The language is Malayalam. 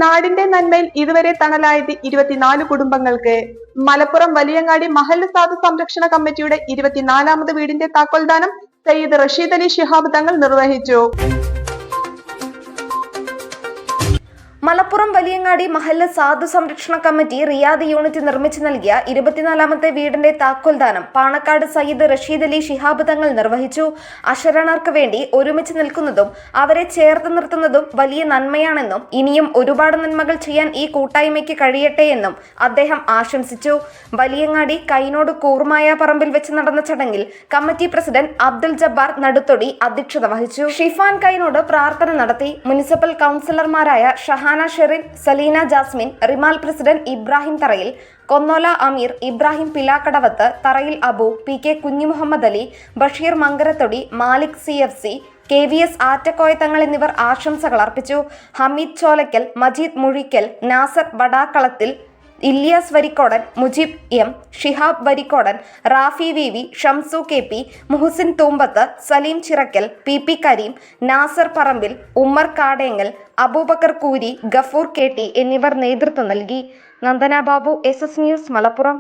നാടിന്റെ നന്മയിൽ ഇതുവരെ തണലായത് 24 കുടുംബങ്ങൾക്ക്. മലപ്പുറം വലിയങ്ങാടി മഹല്ല് സാധു സംരക്ഷണ കമ്മിറ്റിയുടെ 24ാമത് വീടിന്റെ താക്കോൽദാനം സയ്യിദ് റഷീദ് അലി ശിഹാബ് തങ്ങൾ നിർവഹിച്ചു. മലപ്പുറം വലിയങ്ങാടി മഹല്ല് സാധു സംരക്ഷണ കമ്മിറ്റി റിയാദ് യൂണിറ്റ് നിർമ്മിച്ചു നൽകിയ 24ാമത്തെ വീടിന്റെ താക്കോൽദാനം പാണക്കാട് സയ്യിദ് റഷീദ് അലി ശിഹാബ് തങ്ങൾ നിർവഹിച്ചു. അശരണർക്ക് വേണ്ടി ഒരുമിച്ച് നിൽക്കുന്നതും അവരെ ചേർത്ത് നിർത്തുന്നതും വലിയ നന്മയാണെന്നും ഇനിയും ഒരുപാട് നന്മകൾ ചെയ്യാൻ ഈ കൂട്ടായ്മയ്ക്ക് കഴിയട്ടെ എന്നും അദ്ദേഹം ആശംസിച്ചു. വലിയങ്ങാടി കൈനോട് കൂർമായ പറമ്പിൽ വെച്ച് നടന്ന ചടങ്ങിൽ കമ്മിറ്റി പ്രസിഡന്റ് അബ്ദുൽ ജബ്ബാർ നടുത്തൊടി അധ്യക്ഷത വഹിച്ചു. ഷിഫാൻ കൈനോട് പ്രാർത്ഥന നടത്തി. മുനിസിപ്പൽ കൗൺസിലർമാരായ ഷഹാന ഷെറിൻ, സലീന ജാസ്മിൻ, റിമാൽ പ്രസിഡന്റ് ഇബ്രാഹിം തറയിൽ, കൊന്നോല അമീർ, ഇബ്രാഹിം പിലാക്കടവത്ത്, തറയിൽ Abu, PK Kunhimuhammad Ali, Basheer Mankarathodi, Malik CFC, KVS Attakoya തങ്ങൾ എന്നിവർ ആശംസകൾ അർപ്പിച്ചു. Hameed Cholakkal, Majeed Muzhikkal, Nasar Vadakkalathil, Ilyas Varikkodan, Mujeeb M, Shihab Varikkodan, Rafi VV, Shamsu KP, Muhsin തൂമ്പത്ത്, Saleem Chirakkal, PP Kareem, Nasar പറമ്പിൽ, ഉമ്മർ കാടേങ്ങൽ, അബൂബക്കർ കൂരി, ഗഫൂർ KT എന്നിവർ നേതൃത്വം നൽകി. Nandana Babu, SS news, Malappuram.